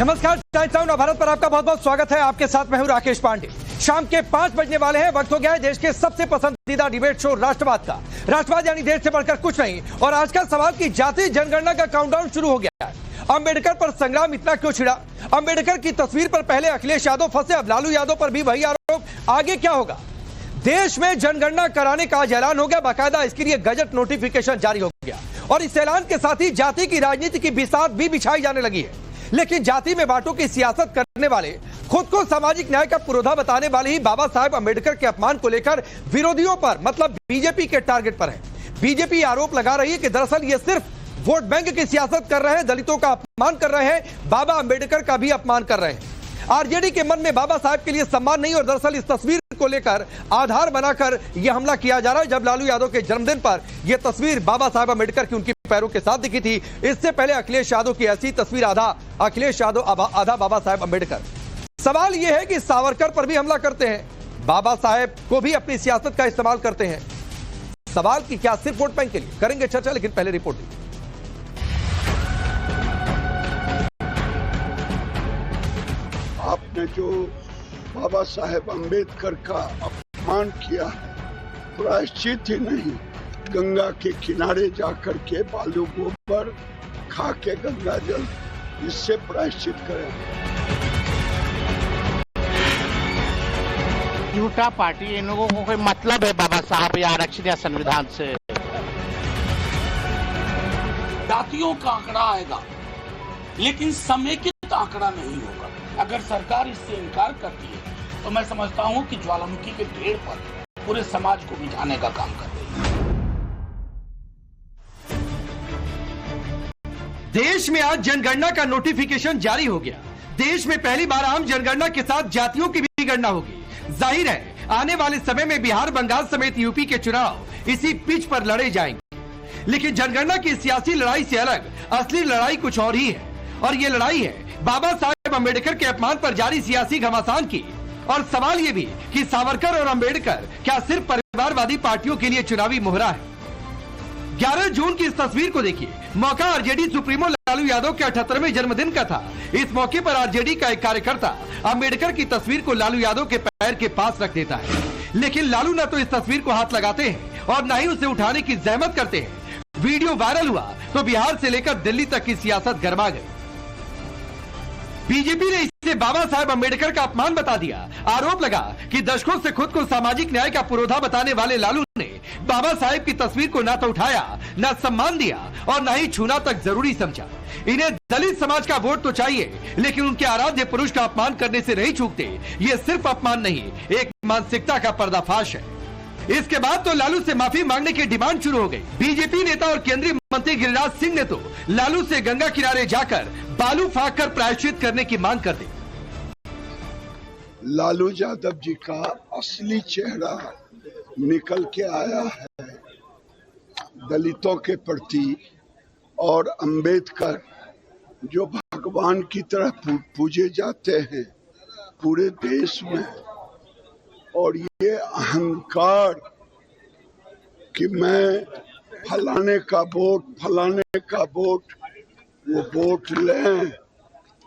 नमस्कार, times now Bharat पर आपका बहुत बहुत स्वागत है। आपके साथ मैं हूं राकेश पांडे। शाम के 5 बजने वाले हैं। वक्त हो गया है देश के सबसे पसंदीदा डिबेट शो राष्ट्रवाद का। राष्ट्रवाद यानी देश से बढ़कर कुछ नहीं। और आज का सवाल की जातीय जनगणना का काउंटडाउन शुरू हो गया है। अंबेडकर पर संग्राम इतना क्यों छिड़ा? अंबेडकर की तस्वीर पर पहले अखिलेश यादव फंसे, अब लालू यादव पर भी वही आरोप। आगे क्या होगा? देश में जनगणना कराने का आज ऐलान हो गया। बाकायदा इसके लिए गजट नोटिफिकेशन जारी हो गया और इस ऐलान के साथ ही जाति की राजनीति की बिसात भी बिछाई जाने लगी है। लेकिन जाति में बांटों की सियासत करने वाले, खुद को सामाजिक न्याय का पुरोधा बताने वाले ही बाबा साहेब अंबेडकर के अपमान को लेकर विरोधियों पर, मतलब बीजेपी के टारगेट पर है। बीजेपी आरोप लगा रही है कि दरअसल ये सिर्फ वोट बैंक की सियासत कर रहे हैं, दलितों का अपमान कर रहे हैं, बाबा अंबेडकर का भी अपमान कर रहे हैं। आरजेडी के मन में बाबा साहेब के लिए सम्मान नहीं और दरअसल इस तस्वीर को लेकर आधार बनाकर यह हमला किया जा रहा है। जब लालू यादव के जन्मदिन पर यह तस्वीर बाबा साहेब अंबेडकर की उनकी पैरों के साथ दिखी थी। इससे पहले अखिलेश यादव की ऐसी तस्वीर, आधा अखिलेश यादव आधा बाबा साहेब अंबेडकर। सवाल यह है कि सावरकर पर भी हमला करते हैं, बाबा साहेब को भी अपनी सियासत का इस्तेमाल करते हैं। सवाल की क्या सिर्फ वोट बैंक के लिए? करेंगे चर्चा, लेकिन पहले रिपोर्ट। आपने जो बाबा साहेब अंबेडकर का अपमान किया है, प्रायश्चित ही नहीं, गंगा के किनारे जाकर के बालू गोबर खा के गंगा जल, इससे प्रायश्चित करें। झूठा पार्टी, इन लोगों को कोई मतलब है बाबा साहब या आरक्षण या संविधान से? जातियों का आंकड़ा आएगा लेकिन समेकित आंकड़ा नहीं होगा। अगर सरकार इससे इनकार करती है तो मैं समझता हूं कि ज्वालामुखी के ढेर पर पूरे समाज को बिठाने का काम कर रही है। देश में आज जनगणना का नोटिफिकेशन जारी हो गया। देश में पहली बार आम जनगणना के साथ जातियों की भी गणना होगी। जाहिर है आने वाले समय में बिहार, बंगाल समेत यूपी के चुनाव इसी पिच पर लड़े जाएंगे। लेकिन जनगणना की सियासी लड़ाई से अलग असली लड़ाई कुछ और ही है और ये लड़ाई है बाबा साहेब अंबेडकर के अपमान पर जारी सियासी घमासान की। और सवाल ये भी कि सावरकर और अंबेडकर क्या सिर्फ परिवारवादी पार्टियों के लिए चुनावी मोहरा है? 11 जून की इस तस्वीर को देखिए। मौका आरजेडी सुप्रीमो लालू यादव के 78वें जन्मदिन का था। इस मौके पर आरजेडी का एक कार्यकर्ता अंबेडकर की तस्वीर को लालू यादव के पैर के पास रख देता है। लेकिन लालू न तो इस तस्वीर को हाथ लगाते हैं और न ही उसे उठाने की जहमत करते हैं। वीडियो वायरल हुआ तो बिहार से लेकर दिल्ली तक की सियासत गरमा गई। बीजेपी ने इसे बाबा साहेब अंबेडकर का अपमान बता दिया। आरोप लगा कि दशकों से खुद को सामाजिक न्याय का पुरोधा बताने वाले लालू ने बाबा साहेब की तस्वीर को न तो उठाया, न सम्मान दिया और न ही छूना तक जरूरी समझा। इन्हें दलित समाज का वोट तो चाहिए, लेकिन उनके आराध्य पुरुष का अपमान करने से नहीं चूकते। ये सिर्फ अपमान नहीं, एक मानसिकता का पर्दाफाश है। इसके बाद तो लालू से माफी मांगने की डिमांड शुरू हो गई। बीजेपी नेता और केंद्रीय मंत्री गिरिराज सिंह ने तो लालू से गंगा किनारे जाकर बालू फाक कर प्रायश्चित करने की मांग कर दी। लालू यादव जी का असली चेहरा निकल के आया है दलितों के प्रति, और अंबेडकर जो भगवान की तरह पूजे जाते हैं पूरे देश में, और ये अहंकार कि मैं फलाने का वोट वो वोट लें।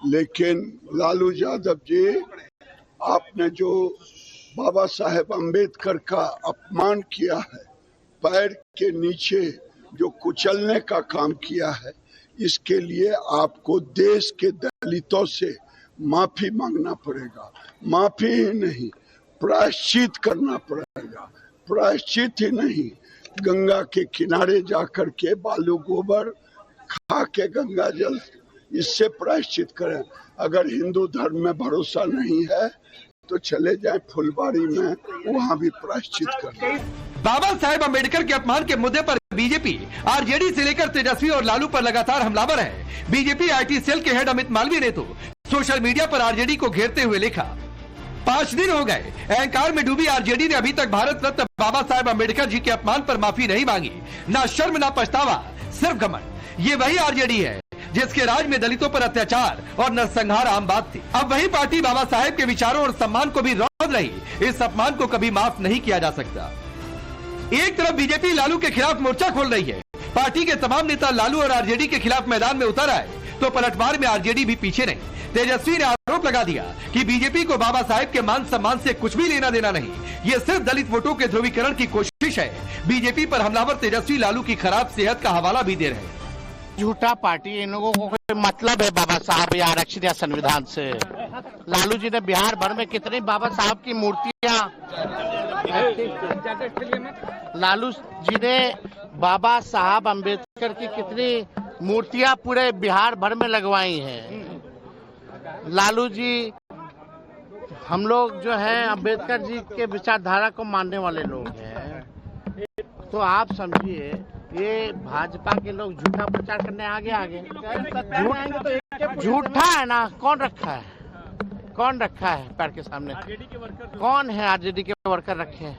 लेकिन लालू यादव जी, आपने जो बाबा साहेब अंबेडकर का अपमान किया है, पैर के नीचे जो कुचलने का काम किया है, इसके लिए आपको देश के दलितों से माफी मांगना पड़ेगा। माफी ही नहीं, प्रायश्चित करना पड़ेगा। प्रायश्चित ही नहीं, गंगा के किनारे जाकर के बालू गोबर खा के गंगा जल, इससे प्रायश्चित करें। अगर हिंदू धर्म में भरोसा नहीं है तो चले जाए फुलबाड़ी में, वहाँ भी प्रायश्चित करें। बाबा साहेब अंबेडकर के अपमान के मुद्दे पर बीजेपी आरजेडी से लेकर तेजस्वी और लालू पर लगातार हमलावर है। बीजेपी आईटी सेल के हेड अमित मालवीय ने तो सोशल मीडिया पर आरजेडी को घेरते हुए लिखा, 5 दिन हो गए, अहंकार में डूबी आरजेडी ने अभी तक भारत रत्न बाबा साहेब अंबेडकर जी के अपमान पर माफी नहीं मांगी। ना शर्म ना पछतावा, सिर्फ घमंड। ये वही आरजेडी है जिसके राज में दलितों पर अत्याचार और नरसंहार आम बात थी। अब वही पार्टी बाबा साहेब के विचारों और सम्मान को भी रौंद रही। इस अपमान को कभी माफ नहीं किया जा सकता। एक तरफ बीजेपी लालू के खिलाफ मोर्चा खोल रही है, पार्टी के तमाम नेता लालू और आरजेडी के खिलाफ मैदान में उतर आए, तो पलटवार में आरजेडी भी पीछे नहीं। तेजस्वी ने आरोप लगा दिया कि बीजेपी को बाबा साहेब के मान सम्मान से कुछ भी लेना देना नहीं, ये सिर्फ दलित वोटों के ध्रुवीकरण की कोशिश है। बीजेपी पर हमलावर तेजस्वी लालू की खराब सेहत का हवाला भी दे रहे हैं। झूठा पार्टी, इन लोगों को कोई मतलब है बाबा साहब या आरक्षण या संविधान से। लालू जी ने बिहार भर में कितनी बाबा साहब की मूर्तियां, लालू जी ने बाबा साहब अंबेडकर की कितनी मूर्तियां पूरे बिहार भर में लगवाई हैं। लालू जी, हम लोग जो है अंबेडकर जी के विचारधारा को मानने वाले लोग हैं, तो आप समझिए ये भाजपा के लोग झूठा प्रचार करने आगे झूठा है ना। कौन रखा है पैर के सामने? कौन है आरजेडी के वर्कर रखे हैं?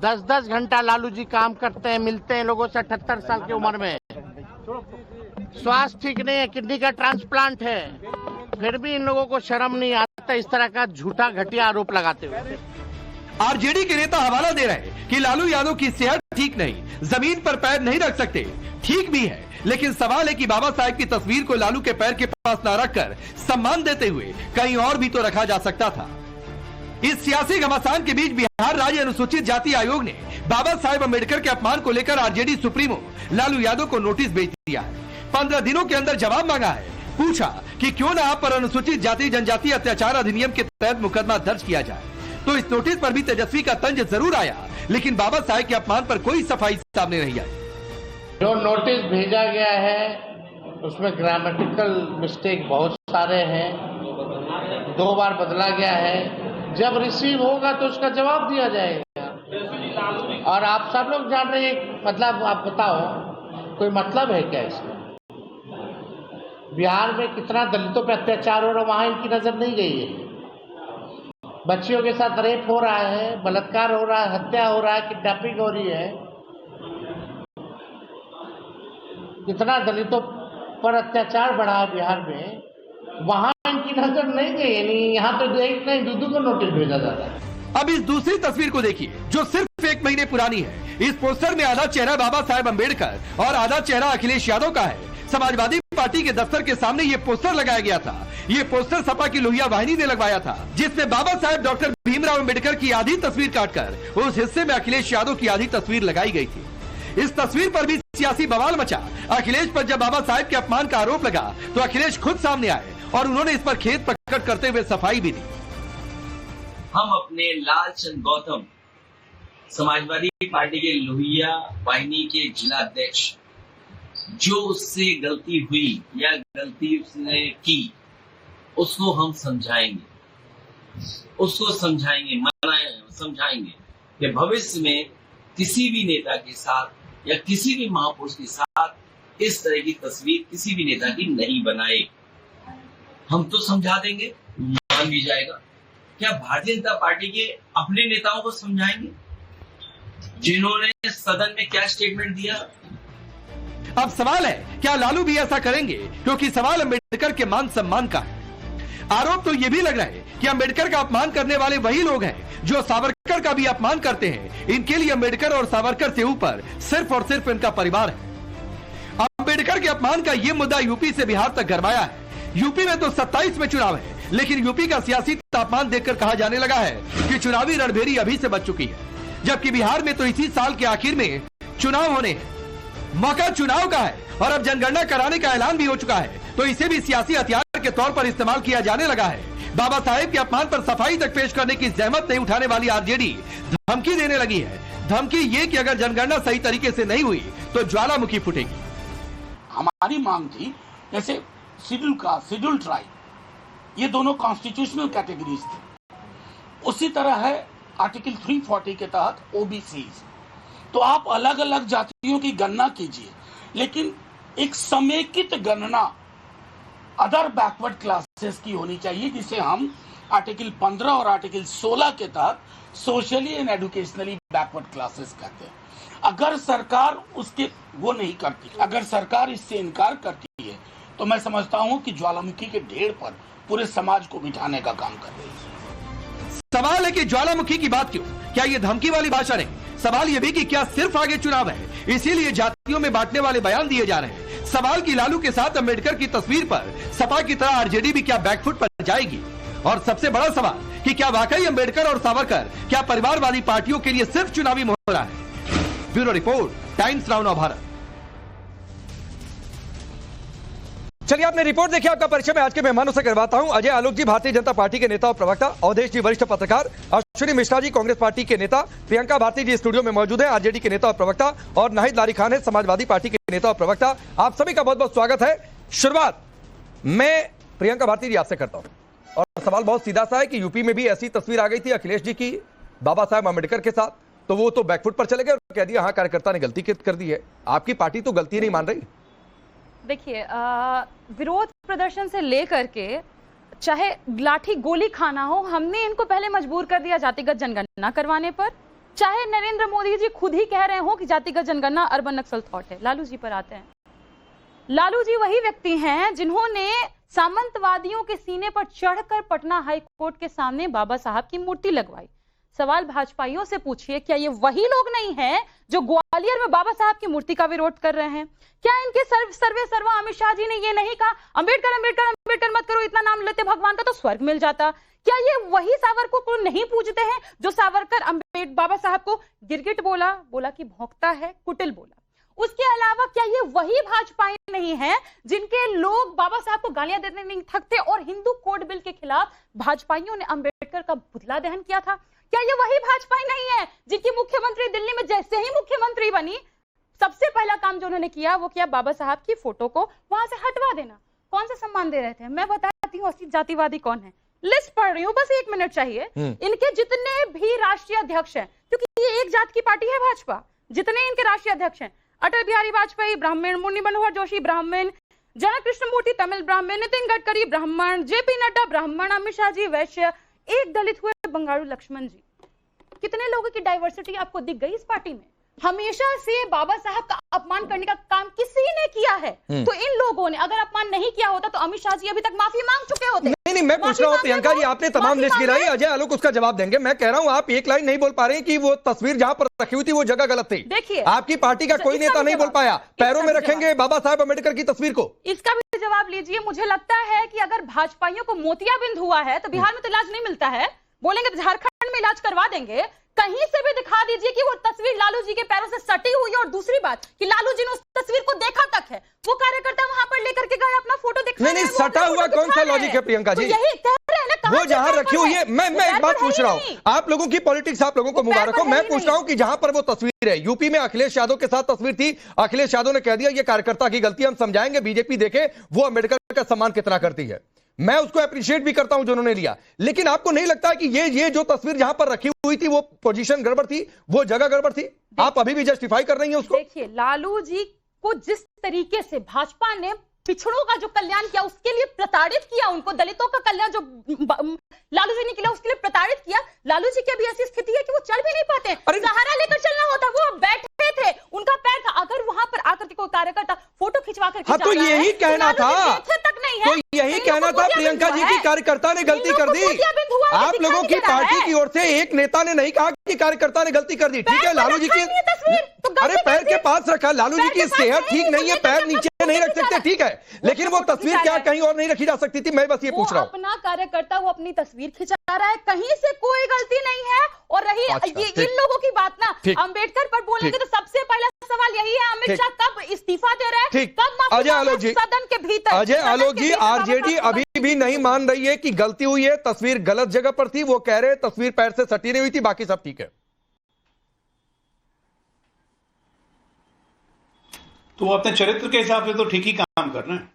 10-10 घंटा लालू जी काम करते हैं, मिलते हैं लोगों से 78 साल की उम्र में। स्वास्थ्य ठीक नहीं है, किडनी का ट्रांसप्लांट है, फिर भी इन लोगों को शर्म नहीं आता इस तरह का झूठा घटिया आरोप लगाते हुए। आरजेडी के नेता हवाला दे रहे हैं कि लालू यादव की सेहत ठीक नहीं, जमीन पर पैर नहीं रख सकते। ठीक भी है, लेकिन सवाल है कि बाबा साहेब की तस्वीर को लालू के पैर के पास न रखकर सम्मान देते हुए कहीं और भी तो रखा जा सकता था। इस सियासी घमासान के बीच बिहार राज्य अनुसूचित जाति आयोग ने बाबा साहेब अम्बेडकर के अपमान को लेकर आरजेडी सुप्रीमो लालू यादव को नोटिस भेज दिया है। 15 दिनों के अंदर जवाब मांगा है। पूछा कि क्यों न आप पर अनुसूचित जाति जनजाति अत्याचार अधिनियम के तहत मुकदमा दर्ज किया जाए। तो इस नोटिस पर भी तेजस्वी का तंज जरूर आया, लेकिन बाबा साहेब के अपमान पर कोई सफाई सामने नहीं आई। जो नोटिस भेजा गया है उसमें ग्रामेटिकल मिस्टेक बहुत सारे हैं, 2 बार बदला गया है। जब रिसीव होगा तो उसका जवाब दिया जाएगा। और आप सब लोग जान रहे हैं, मतलब आप बताओ कोई मतलब है क्या इसमें? बिहार में कितना दलितों पे अत्याचार हो रहा है, वहां इनकी नजर नहीं गई है। बच्चियों के साथ रेप हो रहा है, बलात्कार हो रहा है, हत्या हो रहा है, किडनैपिंग हो रही है। कितना दलितों पर अत्याचार बढ़ा है बिहार में, वहां इनकी नजर नहीं गई। नहीं, यहाँ तो एक नहीं 2 को नोटिस भेजा जाता है। अब इस दूसरी तस्वीर को देखिए, जो सिर्फ 1 महीने पुरानी है। इस पोस्टर में आधा चेहरा बाबा साहेब अम्बेडकर और आधा चेहरा अखिलेश यादव का है। समाजवादी पार्टी के दफ्तर के सामने ये पोस्टर लगाया गया था। ये पोस्टर सपा की लोहिया वाहिनी ने लगवाया था, जिसमें बाबा साहेब डॉक्टर भीमराव अम्बेडकर की आधी तस्वीर काटकर उस हिस्से में अखिलेश यादव की आधी तस्वीर लगाई गई थी। इस तस्वीर पर भी सियासी बवाल मचा। अखिलेश पर जब बाबा साहेब के अपमान का आरोप लगा तो अखिलेश खुद सामने आए और उन्होंने इस पर खेद प्रकट करते हुए सफाई भी दी। हम अपने लालचंद गौतम समाजवादी पार्टी के लोहिया वाहिनी के जिला अध्यक्ष, जो उससे गलती हुई या गलती उसने की, उसको हम समझाएंगे कि भविष्य में किसी भी नेता के साथ या किसी भी महापुरुष के साथ इस तरह की तस्वीर किसी भी नेता की नहीं बनाए। हम तो समझा देंगे, मान भी जाएगा। क्या भारतीय जनता पार्टी के अपने नेताओं को समझाएंगे जिन्होंने सदन में क्या स्टेटमेंट दिया? अब सवाल है, क्या लालू भी ऐसा करेंगे? क्योंकि सवाल अम्बेडकर के मान सम्मान का है। आरोप तो ये भी लग रहा है कि अम्बेडकर का अपमान करने वाले वही लोग हैं जो सावरकर का भी अपमान करते हैं। इनके लिए अम्बेडकर और सावरकर से ऊपर सिर्फ और सिर्फ इनका परिवार है। अम्बेडकर के अपमान का ये मुद्दा यूपी से बिहार तक गरमाया है। यूपी में तो 27 में चुनाव है, लेकिन यूपी का सियासी तापमान देखकर कहा जाने लगा है कि चुनावी रणभेरी अभी से बच चुकी है, जबकि बिहार में तो इसी साल के आखिर में चुनाव होने हैं। मौका चुनाव का है और अब जनगणना कराने का ऐलान भी हो चुका है, तो इसे भी सियासी हथियार के तौर पर इस्तेमाल किया जाने लगा है। बाबा साहेब के अपमान पर सफाई तक पेश करने की जहमत नहीं उठाने वाली आरजेडी धमकी देने लगी है। धमकी ये कि अगर जनगणना सही तरीके से नहीं हुई तो ज्वालामुखी फूटेगी। हमारी मांग थी जैसे शेड्यूल कास्ट, शेड्यूल ट्राइब, ये दोनों कॉन्स्टिट्यूशनल कैटेगरीज थे। उसी तरह है आर्टिकल 340 के तहत ओबीसीज। तो आप अलग अलग जातियों की गणना कीजिए, लेकिन एक समेकित गणना अदर बैकवर्ड क्लासेस की होनी चाहिए, जिसे हम आर्टिकल 15 और आर्टिकल 16 के तहत socially and educationally backward classes कहते हैं। अगर सरकार उसके वो नहीं करती, अगर सरकार इससे इनकार करती है, तो मैं समझता हूं कि ज्वालामुखी के ढेर पर पूरे समाज को बिठाने का काम कर रही है। सवाल है कि ज्वालामुखी की बात क्यों? क्या ये धमकी वाली भाषा नहीं? सवाल ये भी कि क्या सिर्फ आगे चुनाव है, इसीलिए जातियों में बांटने वाले बयान दिए जा रहे हैं? सवाल की लालू के साथ अंबेडकर की तस्वीर पर सपा की तरह आरजेडी भी क्या बैकफुट पर जाएगी? और सबसे बड़ा सवाल कि क्या वाकई अंबेडकर और सावरकर क्या परिवारवादी पार्टियों के लिए सिर्फ चुनावी मोहरा है? Bureau report, times now Bharat. चलिए, आपने रिपोर्ट देखी, आपका परिचय मैं आज के मेहमानों से करवाता हूं। अजय आलोक जी भारतीय जनता पार्टी के नेता और प्रवक्ता, अवधेश जी वरिष्ठ पत्रकार, अश्विनी मिश्रा जी कांग्रेस पार्टी के नेता, प्रियंका भारती जी स्टूडियो में मौजूद है, आरजेडी के नेता और प्रवक्ता, और नाहिद लारी खान है समाजवादी पार्टी के नेता और प्रवक्ता। आप सभी का बहुत बहुत स्वागत है। शुरुआत मैं प्रियंका भारती जी आपसे करता हूं, और सवाल बहुत सीधा सा है कि यूपी में भी ऐसी तस्वीर आ गई थी अखिलेश जी की बाबा साहब अम्बेडकर के साथ, तो वो तो बैकफुट पर चले गए और कह दिया हाँ कार्यकर्ता ने गलती कर दी है। आपकी पार्टी तो गलती नहीं मान रही। देखिए, विरोध प्रदर्शन से लेकर के चाहे लाठी गोली खाना हो, हमने इनको पहले मजबूर कर दिया जातिगत जनगणना करवाने पर। चाहे नरेंद्र मोदी जी खुद ही कह रहे हो कि जातिगत जनगणना अर्बन नक्सल थॉट है। लालू जी पर आते हैं। लालू जी वही व्यक्ति हैं जिन्होंने सामंतवादियों के सीने पर चढ़कर पटना हाई कोर्ट के सामने बाबा साहब की मूर्ति लगवाई। सवाल भाजपाइयों से पूछिए, क्या ये वही लोग नहीं हैं जो ग्वालियर में बाबा साहब की मूर्ति का विरोध कर रहे हैं? क्या इनके सर्वा अमित शाह जी ने ये नहीं कहा अंबेडकर अंबेडकर अंबेडकर मत करो, इतना नाम लेते भगवान का तो स्वर्ग मिल जाता? क्या ये वही सावरकर को नहीं पूजते हैं जो सावरकर बाबा साहब को गिरगिट बोला कि भौंकता है, कुटिल बोला? उसके अलावा क्या ये वही भाजपाई नहीं है जिनके लोग बाबा साहब को गालियां देने नहीं थकते और हिंदू कोड बिल के खिलाफ भाजपाइयों ने अंबेडकर का पुतला दहन किया था? क्या ये वही भाजपाई नहीं है जिनकी मुख्यमंत्री दिल्ली में जैसे ही मुख्यमंत्री बनी सबसे पहला काम जो उन्होंने किया वो किया बाबा साहब की फोटो को वहां से हटवा देना? कौन सा सम्मान दे रहे थे? मैं बताती हूँ असली जातिवादी कौन है। लिस्ट पढ़ रही हूँ, बस 1 मिनट चाहिए। इनके जितने भी राष्ट्रीय अध्यक्ष हैं, क्योंकि ये एक जात की पार्टी है भाजपा, जितने इनके राष्ट्रीय अध्यक्ष हैं, अटल बिहारी वाजपेयी ब्राह्मण, मुरली मनोहर जोशी ब्राह्मण, जनक कृष्णमूर्ति तमिल ब्राह्मण, नितिन गडकरी ब्राह्मण, जेपी नड्डा ब्राह्मण, अमित शाह जी वैश्य, एक दलित हुए बंगारू लक्ष्मण जी। कितने लोगों की डाइवर्सिटी आपको दिख गई इस पार्टी में? हमेशा से बाबा साहब का अपमान करने का काम किसी ने किया है, तो इन लोगों ने अगर अपमान नहीं किया होता तो अमित शाह जी अभी तक माफी मांग चुके होते। नहीं, मैं पूछ रहा हूँ प्रियंका जी, आपने तमाम लिस्ट गिराई, अजय आलोक उसका जवाब देंगे। मैं कह रहा हूँ आप एक लाइन नहीं बोल पा रहे कि वो तस्वीर जहां पर रखी हुई थी वो जगह गलत थी। देखिए, आपकी पार्टी का कोई नेता नहीं बोल पाया पैरों में रखेंगे बाबा साहब अम्बेडकर की तस्वीर को। इसका भी जवाब लीजिए। मुझे लगता है कि अगर भाजपाइयों को मोतियाबिंद हुआ है तो बिहार में तो इलाज नहीं मिलता है, बोलेंगे तो झारखंड में इलाज करवा देंगे। कहीं से भी दिखा दीजिए कि वो तस्वीर लालू जी के पैरों से सटी हुई है। और दूसरी बात कि लालू जी ने उस तस्वीर को देखा तक है, वो कार्यकर्ता वहां पर लेकर के गए अपना फोटो दिखा। नहीं, सटा हुआ कौन सा लॉजिक है प्रियंका जी? यही कह रहे हैं ना, वो जहां रखी हुई है। मैं एक बात पूछ रहा हूं, आप लोगों की पॉलिटिक्स, आप लोगों को मुबारक हो। मैं पूछ रहा हूं कि जहां पर वो तस्वीर है, यूपी में अखिलेश यादव के साथ तस्वीर थी, अखिलेश यादव ने कह दिया ये कार्यकर्ता की गलती, हम समझाएंगे, बीजेपी देखे वो अम्बेडकर का सम्मान कितना करती है। मैं उसको अप्रिशिएट भी करता हूं जो उन्होंने लिया, लेकिन आपको नहीं लगता कि ये जो तस्वीर जहां पर रखी हुई थी वो पोजीशन गड़बड़ थी, वो जगह गड़बड़ थी? आप अभी भी जस्टिफाई कर रही हैं उसको? देखिए, लालू जी को जिस तरीके से भाजपा ने पिछड़ों का जो कल्याण किया उसके लिए प्रताड़ित किया, उनको दलितों का कल्याण जो लालू जी ने किया उसके लिए प्रताड़ित किया। लालू जी की अभी ऐसी स्थिति है कि वो चल भी नहीं पाते, सहारा लेकर चलना होता, वो बैठे थे, उनका पैर था। अगर वहां पर आकर के कोई कार्यकर्ता फोटो खिंचवा कर तो यही कहना था, तो यही कहना था प्रियंका जी की कार्यकर्ता ने गलती कर दी। आप लोगों की पार्टी की ओर से एक नेता ने नहीं कहा कि कार्यकर्ता ने गलती कर दी। ठीक है, लालू जी की, अरे पैर के पास रखा, लालू जी की सेहत ठीक नहीं है, पैर नीचे नहीं रख सकते, ठीक है, लेकिन वो तस्वीर क्या कहीं और नहीं रखी जा सकती थी? मैं बस ये पूछ रहा हूँ। अपना कार्यकर्ता वो अपनी तस्वीर खिंचा रहा है, कहीं से कोई गलती नहीं है। और रही ये इन लोगों की बात ना, अंबेडकर पर बोलेंगे तो सबसे पहला सवाल यही है, अमित शाह कब इस्तीफा दे रहे हैं, कब अजय आलोक जी, सदन के भीतर? अजय आलोक जी, आरजेडी अभी भी नहीं मान रही है कि गलती हुई है, तस्वीर गलत जगह पर थी। वो कह रहे तस्वीर पैर से सटी नहीं हुई थी, बाकी सब ठीक है। तो वो अपने चरित्र के हिसाब से तो ठीक ही काम कर रहे हैं।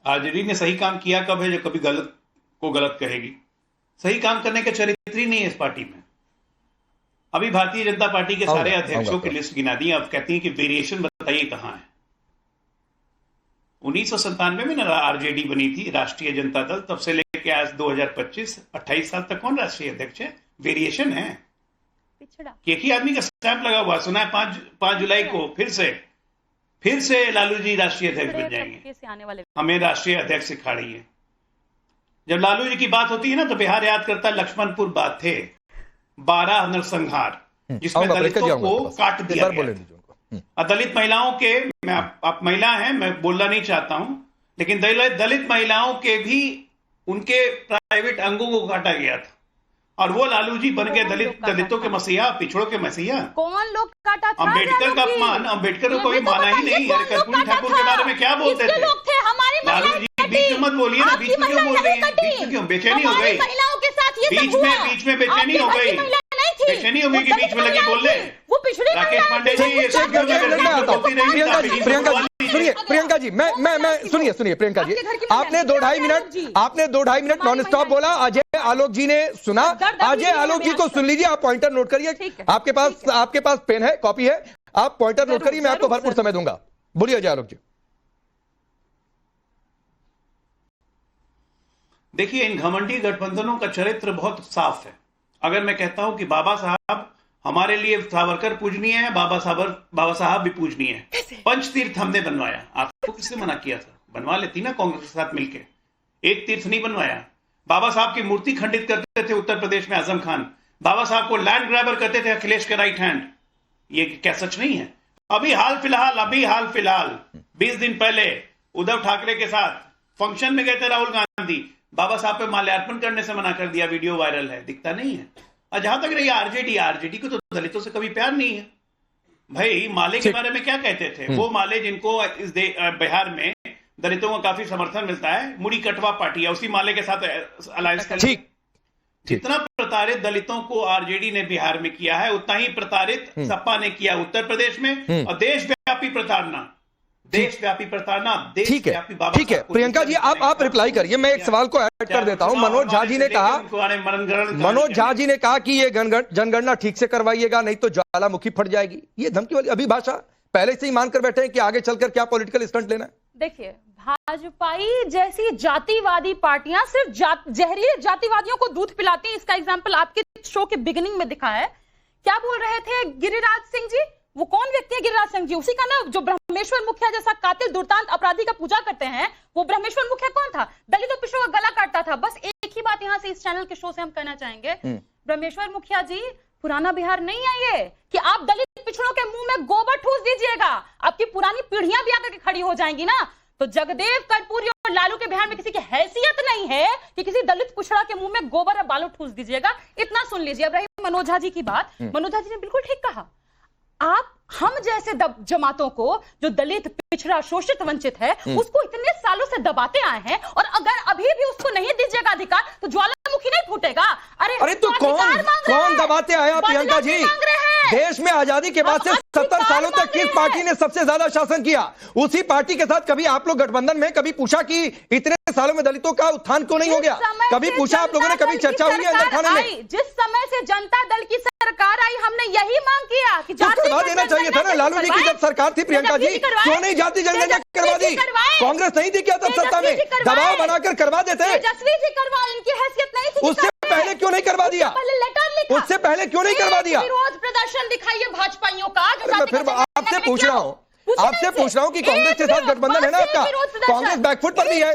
आरजेडी ने सही काम किया कब है जो कभी गलत को गलत कहेगी? सही काम करने का चरित्र ही नहीं है इस पार्टी में। अभी भारतीय जनता पार्टी के सारे अध्यक्षों की लिस्ट गिना दी, अब कहती है कि वेरिएशन बताइए कहां है। 1997 में ना आरजेडी बनी थी, राष्ट्रीय जनता दल, तब से लेके आज 2025 28 साल तक कौन राष्ट्रीय अध्यक्ष है? वेरिएशन है, एक ही आदमी का स्टैंप लगा हुआ। सुना है 5 जुलाई को फिर से लालू जी राष्ट्रीय अध्यक्ष बन जाएंगे। हमें राष्ट्रीय अध्यक्ष सिखा रही है। जब लालू जी की बात होती है ना तो बिहार याद करता लक्ष्मणपुर बात थे, 12 नरसंहार, जिसमें दलितों को काट दिया गया। दलित महिलाओं के, मैं आप महिला हैं, मैं बोलना नहीं चाहता हूं, लेकिन दलित महिलाओं के भी उनके प्राइवेट अंगों को काटा गया था, और वो लालू जी बन गए दलितों के मसीहा, पिछड़ों के मसीहा। कौन लोग काटा था? अम्बेडकर का अपमान, अम्बेडकर को कोई माना ही नहीं है। कर्पूरी ठाकुर के बारे में क्या बोलते थे? लालू जी बीच में मत बोलिए ना, बीच में क्यों बोल रही है? बीच में क्यों? बेचैनी हो गई बीच में बेचैनी हो गई, बेचैनी हो गई कि बीच में लगी बोलने। राकेश पांडे जी ये सब क्यों लगे? प्रियंका जी, मैं सुनिए प्रियंका जी, आपने 2-2.5 मिनट नॉन स्टॉप बोला। अजय आलोक जी ने सुना, अजय आलोक जी को सुन लीजिए। आप पॉइंटर नोट करिए, आपके पास पेन है, कॉपी है, आप पॉइंटर नोट करिए, मैं आपको भरपूर समय दूंगा। बोलिए अजय आलोक जी। देखिए, इन घमंडी गठबंधनों का चरित्र बहुत साफ है। अगर मैं कहता हूं कि बाबा साहब हमारे लिए सावरकर पूजनीय है, बाबा साहब भी पूजनीय है। पंचतीर्थ हमने बनवाया, आपको किसने मना किया था? बनवा लेती ना कांग्रेस के साथ मिलकर। एक तीर्थ नहीं बनवाया। बाबा साहब की मूर्ति खंडित करते थे उत्तर प्रदेश में आजम खान, बाबा साहब को लैंड ग्रैबर करते थे अखिलेश के राइट हैंड। ये क्या सच नहीं है? अभी हाल फिलहाल 20 दिन पहले उद्धव ठाकरे के साथ फंक्शन में गए थे राहुल गांधी, बाबा साहब पे माल्यार्पण करने से मना कर दिया, वीडियो वायरल है, दिखता नहीं है। और जहां तक रही आरजेडी को तो दलितों से कभी प्यार नहीं है भाई। माले के बारे में क्या कहते थे? वो माले जिनको इस बिहार में दलितों को काफी समर्थन मिलता है, मुड़ी कटवा पार्टी है, उसी माले के साथ अलायंस कर। ठीक, जितना प्रताड़ित दलितों को आरजेडी ने बिहार में किया है, उतना ही प्रताड़ित सपा ने किया उत्तर प्रदेश में। और देशव्यापी प्रताड़ना, ठीक है प्रियंका जी, आप रिप्लाई करिए। मैं एक सवाल को ऐड कर देता हूं। मनोज झा जी ने कहा कि ये जनगणना ठीक से करवाइएगा, नहीं तो ज्वालामुखी फट जाएगी। ये धमकी वाली अभिभाषा पहले से ही मानकर बैठे हैं कि आगे चलकर क्या पॉलिटिकल स्टंट लेना है। देखिए, भाजपाई जैसी जातिवादी पार्टियां सिर्फ जहरीले जातिवादियों को दूध पिलाती हैं। इसका एग्जाम्पल आपके शो के बिगिनिंग में दिखा है। क्या बोल रहे थे गिरिराज सिंह जी? वो कौन व्यक्ति है गिरिराज सिंह जी? उसी का ना जो ब्रह्मेश्वर मुखिया जैसा कातिल दुर्दांत अपराधी का पूजा करते हैं, वो ब्रह्मेश्वर मुखिया कौन था? दलित और पिछड़ों का गला काटता था। बस एक ही बात यहां से इस चैनल के शो से हम कहना चाहेंगे, ब्रह्मेश्वर मुखिया जी, पुराना बिहार नहीं है ये कि आप दलित पिछड़ों के मुंह में गोबर ठूस दीजिएगा। आपकी पुरानी पीढ़ियां भी आकर के खड़ी हो जाएंगी ना। तो जगदेव कर्पूरी और लालू के बिहार में किसी की हैसियत नहीं है कि किसी दलित पिछड़ा के मुंह में गोबर और बालू ठूस दीजिएगा। इतना सुन लीजिए। अब रही मनोज झा जी की बात, मनोज झा जी ने बिल्कुल ठीक कहा। आप हम जैसे जमातों को, जो दलित पिछड़ा शोषित वंचित है, उसको इतने सालों से दबाते आए हैं, और अगर अभी भी उसको नहीं दीजिएगा अधिकार तो ज्वालामुखी नहीं फूटेगा। अरे तो कौन दबाते आए आप प्रियंका जी? देश में आजादी के बाद से 70 सालों तक किस पार्टी ने सबसे ज्यादा शासन किया? उसी पार्टी के साथ कभी आप लोग गठबंधन में कभी पूछा कि इतने सालों में दलितों का उत्थान क्यों नहीं हो गया? कभी पूछा आप लोगों ने? कभी चर्चा हुई है अंदर खाने में? जिस समय से जनता दल की सरकार आई, हमने यही मांग किया कि करवा देना चाहिए था ना। लालू जी की जब सरकार थी प्रियंका जी, क्यों नहीं जाति जनगणना करवा दी? कांग्रेस नहीं थी क्या तब सत्ता में? दबाव बनाकर करवा देते। तेजस्वी जी करवा, इनकी हैसियत नहीं थी। उससे पहले क्यों नहीं करवा दिया? उससे पहले क्यों नहीं करवा दिया? विरोध प्रदर्शन दिखाइए भाजपाइयों का। फिर आपसे पूछ रहा हूं कि कांग्रेस के साथ गठबंधन है ना आपका, कांग्रेस बैकफुट पर भी है,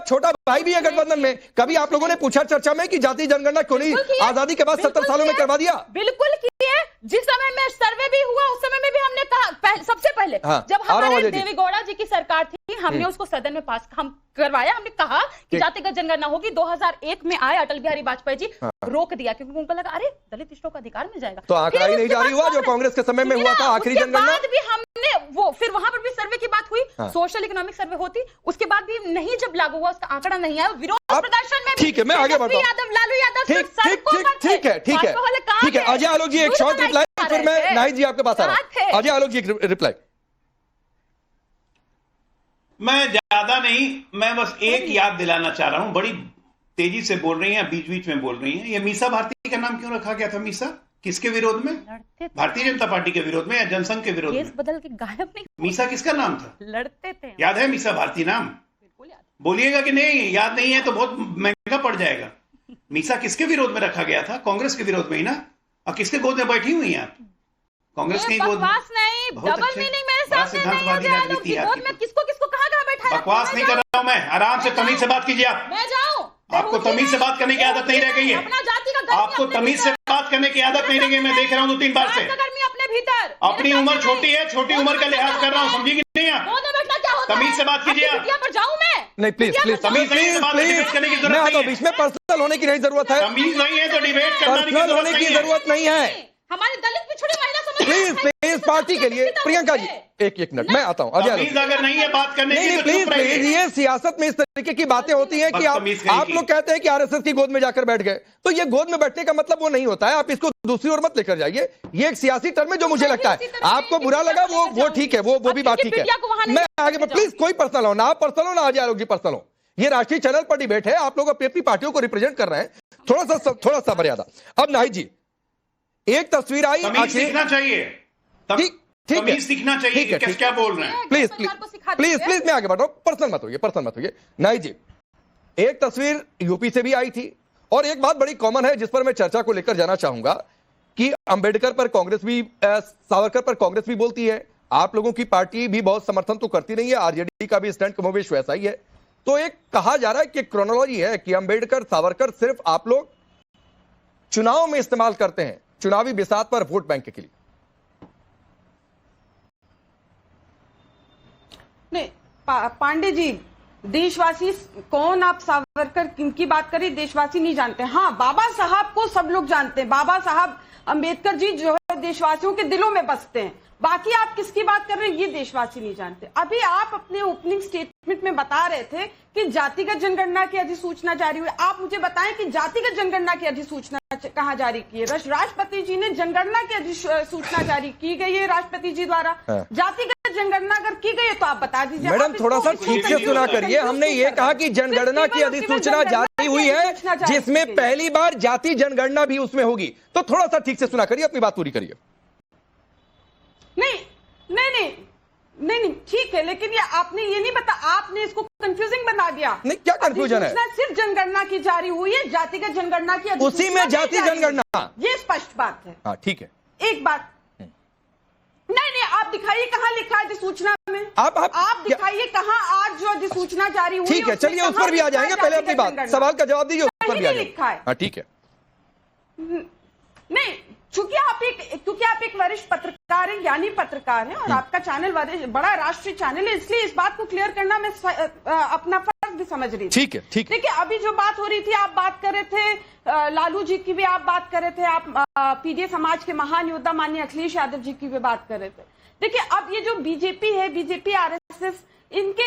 छोटा भाई भी है गठबंधन में। कभी आप लोगों ने पूछा चर्चा में कि जाति जनगणना क्यों नहीं आजादी के बाद 70 सालों में करवा दिया? बिल्कुल किए। जिस समय में सर्वे भी हुआ उस समय में भी हमने कहा, सबसे पहले जब हमारे देवेगौड़ा जी की सरकार थी, हमने उसको सदन में पास करवाया। हमने कहा कि जातिगत जनगणना होगी। 2001 में आए अटल बिहारी वाजपेयी जी, रोक दिया क्योंकि उनको लगा अरे दलित पिछड़ों का अधिकार मिल जाएगा। तो आंकड़ा ही नहीं जारी हुआ जो कांग्रेस के समय में हुआ था आखिरी जनगणना। भी हमने वो फिर वहां पर भी सर्वे की बात हुई, सोशल इकोनॉमिक सर्वे होती, उसके बाद भी नहीं जब लागू हुआ उसका आंकड़ा नहीं आया। विरोध प्रदर्शन में ठीक है, मैं आगे बढ़ता हूं। लालू यादव ठीक है। अजय आलोक जी एक शॉर्ट रिप्लाई, फिर मैं नाहिद जी आपके पास आ रहा हूं। अजय आलोक जी रिप्लाई। मैं ज्यादा नहीं, मैं बस एक याद दिलाना चाह रहा हूं। बड़ी तेजी से बोल रही हैं, बीच बीच में बोल रही हैं। ये मीसा भारती का नाम क्यों रखा गया था? मीसा किसके विरोध में? भारतीय जनता पार्टी के विरोध में या जनसंघ के विरोध में? बदल के गायब नहीं। मीसा किसका नाम था? लड़ते थे। याद है मीसा भारती नाम? बोलिएगा कि नहीं याद नहीं है तो बहुत महंगा पड़ जाएगा। मीसा किसके विरोध में रखा गया था? कांग्रेस के विरोध में ही ना। और किसके गोद में बैठी हुई हैं आप? कांग्रेस की गोद में। डबल मीनिंग मेरे सामने नहीं है। किसको कहां बैठा है? बकवास नहीं कर रहा हूं मैं, आराम से तमीज से बात कीजिए आप। मैं जाऊं? आपको तमीज से बात करने की आदत नहीं रह गई है। आपको तमीज से बात करने की आदत नहीं रह गई। मैं देख रहा हूं 2-3 बार से। भीतर। अपनी उम्र छोटी है, छोटी उम्र का लिहाज कर रहा हूँ, समझी कि नहीं आप? गोद में बैठना क्या होता है? तमीज से बात कीजिए आप। बिटिया पर जाऊं मैं? नहीं प्लीज प्लीज तमीज नहीं है तो बात डिबेट करने की मैं जरूरत आता हूं, नहीं बीच में पर्सनल होने की नहीं जरूरत है, तमीज नहीं है तो डिबेट करने की पर्सनल होने जरूरत की नहीं है। जरूरत नहीं है। हमारी दलित पिछड़ी महिला समझ प्लीज प्लीज पार्टी के लिए प्रियंका जी एक मिनट मैं आता हूं। अजय तमीज अगर नहीं है बात करने नहीं की नहीं तो प्लीज चुप रहिए। प्लीज, ये सियासत में इस तरीके की बातें होती हैं कि बदतमीज कहीं आप की। लोग कहते हैं कि आरएसएस की गोद में जाकर बैठ गए, तो ये गोद में बैठने का मतलब वो नहीं होता है। आप इसको दूसरी ओर मत लेकर जाइए, ये एक सियासी टर्म है जो मुझे लगता है आपको बुरा लगा, वो ठीक है, वो भी बात ठीक है। मैं आगे प्लीज कोई पर्सनल हो ना, आप पर्सनल हो ना अजय आलोक जी पर्सनल हो, ये राष्ट्रीय चैनल पर डिबेट है, आप लोग अपनी अपनी पार्टियों को रिप्रेजेंट कर रहे हैं, थोड़ा सा मर्यादा। अब नाहिद जी एक तस्वीर आई, तमीज सीखना चाहिए, ठीक है, तमीज सीखना चाहिए कि किस क्या बोल रहे हैं। प्लीज प्लीज मैं आगे बढ़ रहा हूं, पर्सनल मत होइए। नाहिद जी एक तस्वीर यूपी से भी आई थी और एक बात बड़ी कॉमन है जिस पर मैं चर्चा को लेकर जाना चाहूंगा कि अंबेडकर पर कांग्रेस भी, सावरकर पर कांग्रेस भी बोलती है, आप लोगों की पार्टी भी बहुत समर्थन तो करती नहीं है, आरजेडी का भी स्टैंड कमोबेश वैसा ही है। तो एक कहा जा रहा है कि क्रोनोलॉजी है कि अंबेडकर सावरकर सिर्फ आप लोग चुनाव में इस्तेमाल करते हैं, चुनावी बिसात पर वोट बैंक के लिए। नहीं पांडे जी, देशवासी कौन, आप सावरकर किनकी बात करें, देशवासी नहीं जानते। हाँ, बाबा साहब को सब लोग जानते हैं, बाबा साहब अंबेडकर जी जो है देशवासियों के दिलों में बसते हैं। बाकी आप किसकी बात कर रहे हैं ये देशवासी नहीं जानते। अभी आप अपने ओपनिंग स्टेटमेंट में बता रहे थे कि जातिगत जनगणना की अधिसूचना जारी हुई। आप मुझे बताएं कि जातिगत जनगणना की अधिसूचना कहाँ जारी की है? राष्ट्रपति जी ने जनगणना की अधिसूचना जारी की गई है राष्ट्रपति जी द्वारा। जातिगत जनगणना अगर की गई है तो आप बता दीजिए। मैडम थोड़ा सा ठीक से सुना करिए, हमने ये कहा कि जनगणना की अधिसूचना जारी हुई है जिसमें पहली बार जाति जनगणना भी उसमें होगी, तो थोड़ा सा ठीक से सुना करिए, अपनी बात पूरी करिए। नहीं ठीक है, लेकिन ये आपने ये नहीं बता, आपने इसको कंफ्यूजिंग बना दिया। नहीं, क्या कंफ्यूजन है? सिर्फ जनगणना की जारी हुई है, जातिगत जनगणना की उसी में जाति जनगणना, ये स्पष्ट बात है। हाँ ठीक है। एक बात नहीं, आप दिखाइए कहाँ लिखा है अधिसूचना में, आप दिखाइए कहाँ आज जो अधिसूचना जारी हुई। ठीक है, चलिए उस पर भी आ जाएंगे, पहले अपनी बात, सवाल का जवाब दीजिए, उस पर भी आ लिखा है। हाँ ठीक है। नहीं, क्योंकि आप एक वरिष्ठ पत्रकार हैं, ज्ञानी पत्रकार हैं और आपका चैनल बड़ा राष्ट्रीय चैनल है, इसलिए इस बात को क्लियर करना मैं अपना फर्ज भी समझ रही थी। ठीक है। देखिए, अभी जो बात हो रही थी, आप बात कर रहे थे लालू जी की भी आप बात कर रहे थे, आप पीडीए समाज के महान योद्धा माननीय अखिलेश यादव जी की भी बात कर रहे थे। देखिए, अब ये जो बीजेपी है, बीजेपी आरएसएस, इनके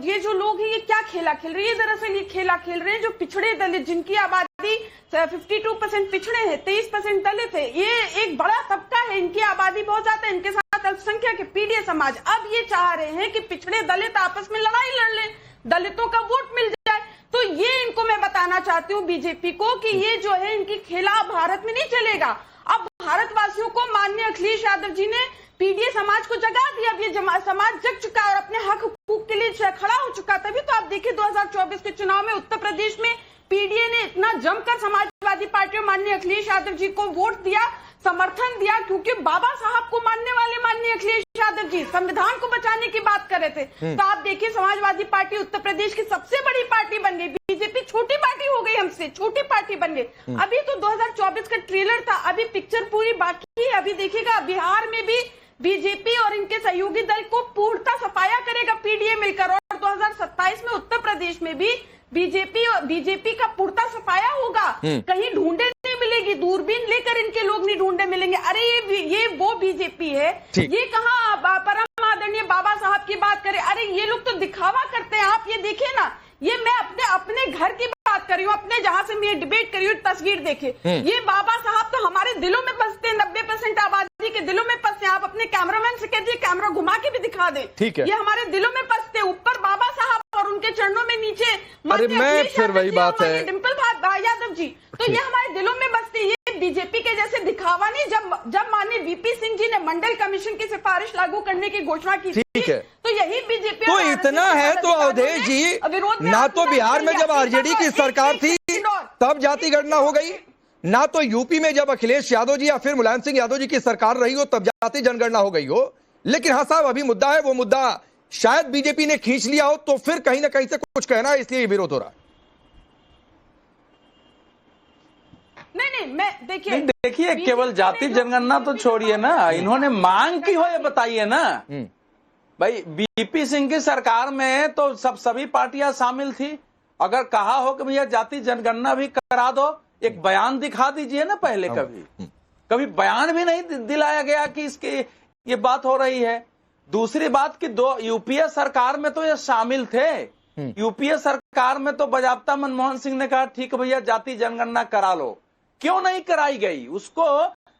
ये जो लोग हैं, ये क्या खेला खेल रहे हैं? दरअसल ये खेला खेल रहे हैं जो पिछड़े दलित, जिनकी आबादी 52% पिछड़े हैं, 23% दलित है, ये एक बड़ा तबका है, इनकी आबादी बहुत ज्यादा है, इनके साथ अल्पसंख्यक है पीडीए समाज। अब ये चाह रहे हैं कि पिछड़े दलित आपस में लड़ाई लड़ लें, दलितों का वोट मिल जाए। तो ये इनको मैं बताना चाहती हूँ बीजेपी को कि ये जो है इनकी खेला भारत में नहीं चलेगा। अब भारतवासियों को माननीय अखिलेश यादव जी ने पीडीए समाज को जगा दिया, अब ये समाज जग चुका और अपने हक हुकूक के लिए खड़ा हो चुका। तभी तो आप देखिए 2024 के चुनाव में उत्तर प्रदेश में पीडीए ने इतना जमकर समाजवादी पार्टी और माननीय अखिलेश यादव जी को वोट दिया, समर्थन दिया, क्योंकि बाबा साहब को मानने वाले माननीय अखिलेश यादव जी संविधान को बचाने की बात कर रहे थे। तो आप देखिए, समाजवादी पार्टी उत्तर प्रदेश की सबसे बड़ी पार्टी बन गई, बीजेपी छोटी पार्टी हो गई, हमसे छोटी पार्टी बन गई। अभी तो 2024 का ट्रेलर था, अभी पिक्चर पूरी बाकी है। अभी देखिएगा, बिहार में भी बीजेपी और इनके सहयोगी दल को पूर्णता सफाया करेगा पीडीए मिलकर, और 2027 में उत्तर प्रदेश में भी बीजेपी का पूर्णता सफाया होगा। कहीं ढूंढे नहीं मिलेगी, दूरबीन लेकर इनके लोग नहीं ढूंढे मिलेंगे। अरे ये वो बीजेपी है, ये कहाँ परम आदरणीय बाबा साहब की बात करें। अरे ये लोग तो दिखावा करते हैं। आप ये देखिए ना, ये मैं अपने घर की बात कर रही हूँ, अपने जहां से मैं डिबेट कर रही हूँ, तस्वीर देखे, ये बाबा साहब तो हमारे दिलों में बसते हैं, 90% आबादी के दिलों में बसते हैं। आप अपने कैमरामैन से कह दीजिए कैमरा घुमा के भी दिखा दे, ये हमारे दिलों में बसते हैं। ऊपर बाबा साहब और उनके चरणों में नीचे अरे मैं फिर वही बात है, डिम्पल यादव जी, तो ये हमारे दिलों में बसते। ये बीजेपी के जैसे दिखावा नहीं। जब माननीय वीपी सिंह जी ने मंडल कमीशन की सिफारिश लागू करने की घोषणा की थी, तो यही बीजेपी तो इतना है तो अवधेश जी, ना तो बिहार में जब आरजेडी की सरकार थी तब जाति गणना हो गई, ना तो यूपी में जब अखिलेश यादव जी या फिर मुलायम सिंह यादव जी की सरकार रही हो तब जाति जनगणना हो गई हो। लेकिन हाँ साहब, अभी मुद्दा है, वो मुद्दा शायद बीजेपी ने खींच लिया हो, तो फिर कहीं ना कहीं से कुछ कहना है, इसलिए विरोध हो रहा है। नहीं मैं देखिए केवल जाति जनगणना तो छोड़िए ना, इन्होंने मांग की हो ये बताइए ना। भाई बीपी सिंह की सरकार में तो सभी पार्टियां शामिल थी। अगर कहा हो कि भैया जाति जनगणना भी करा दो, एक बयान दिखा दीजिए ना। पहले कभी बयान भी नहीं दिलाया गया कि इसकी ये बात हो रही है। दूसरी बात कि यूपीए सरकार में तो ये शामिल थे। यूपीए सरकार में तो बाजाबता मनमोहन सिंह ने कहा ठीक है भैया जाति जनगणना करा लो। क्यों नहीं कराई गई? उसको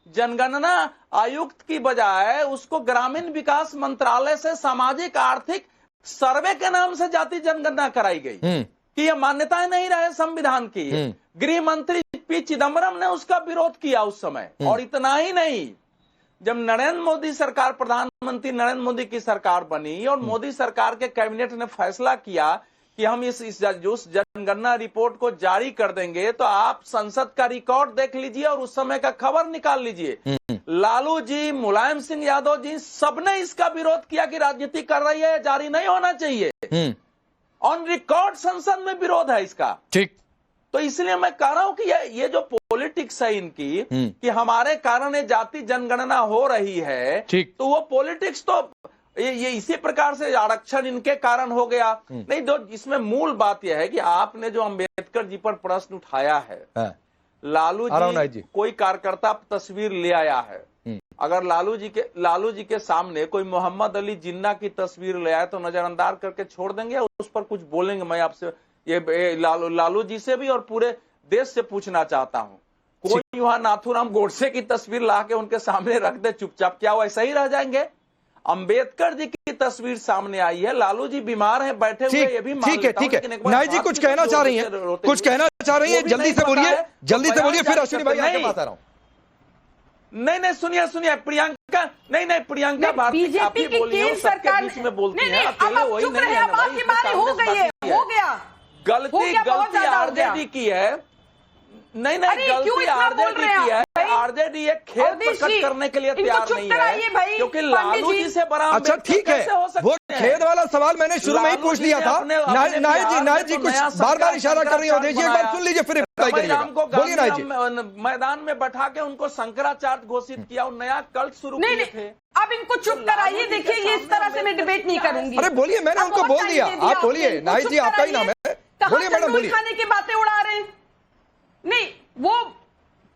जनगणना आयुक्त की बजाय उसको ग्रामीण विकास मंत्रालय से सामाजिक आर्थिक सर्वे के नाम से जाति जनगणना कराई गई कि यह मान्यता नहीं रहे संविधान की। गृह मंत्री पी चिदम्बरम ने उसका विरोध किया उस समय। और इतना ही नहीं, जब नरेंद्र मोदी सरकार, प्रधानमंत्री नरेंद्र मोदी की सरकार बनी और मोदी सरकार के कैबिनेट ने फैसला किया कि हम इस जनगणना रिपोर्ट को जारी कर देंगे, तो आप संसद का रिकॉर्ड देख लीजिए और उस समय का खबर निकाल लीजिए। लालू जी, मुलायम सिंह यादव जी, सबने इसका विरोध किया कि राजनीति कर रही है, जारी नहीं होना चाहिए। ऑन रिकॉर्ड संसद में विरोध है इसका। ठीक, तो इसलिए मैं कह रहा हूं कि ये जो पॉलिटिक्स है इनकी कि हमारे कारण ये जाति जनगणना हो रही है, तो वो पॉलिटिक्स तो ये इसी प्रकार से आरक्षण इनके कारण हो गया। नहीं, तो इसमें मूल बात यह है कि आपने जो अंबेडकर जी पर प्रश्न उठाया है, लालू जी कोई कार्यकर्ता तस्वीर ले आया है, अगर लालू जी के सामने कोई मोहम्मद अली जिन्ना की तस्वीर ले आए तो नजरअंदाज करके छोड़ देंगे, उस पर कुछ बोलेंगे? मैं आपसे ये लालू जी से भी और पूरे देश से पूछना चाहता हूं, कोई वहां नाथूराम गोडसे की तस्वीर ला के उनके सामने रख दे चुपचाप, क्या वो ऐसा ही रह जाएंगे? अंबेडकर जी की तस्वीर सामने आई है, लालू जी बीमार हैं, बैठे हुए, ये भी ठीक है। नायक जी कुछ कहना चाह रही हैं, जल्दी से बोलिए, फिर अश्विनी भाई आपके पास आ रहा हूं। नहीं, सुनिए प्रियंका, नहीं प्रियंका भारती बीजेपी की केंद्र सरकार बीच में बोलती है, अकेले वही नहीं है ना भाई, हो गया गलती आरजेडी की है। नहीं, गलती आरजेडी की है। आरजेडी एक खेद प्रकट करने के लिए तैयार नहीं है, क्योंकि लालू जी से बड़ा। अच्छा ठीक है, वो खेद वाला सवाल मैंने शुरू में ही पूछ दिया था। नायक जी कुछ बार इशारा कर रही है, देखिए एक बार सुन लीजिए फिर रिप्लाई करिएगा। बोलिए नायक जी। मैदान में बैठा के उनको शंकराचार्य घोषित किया और नया कल्ट शुरू किए थे। अब इनको चुप कराइए, देखिए ये इस तरह से मैं डिबेट नहीं करूंगी। अरे बोलिए, मैंने उनको बोल दिया, आप बोलिए। नायक जी आपका ही नाम है, बोलिए मैडम, बोलिए। खाने की बातें उड़ा रहे हैं, नहीं वो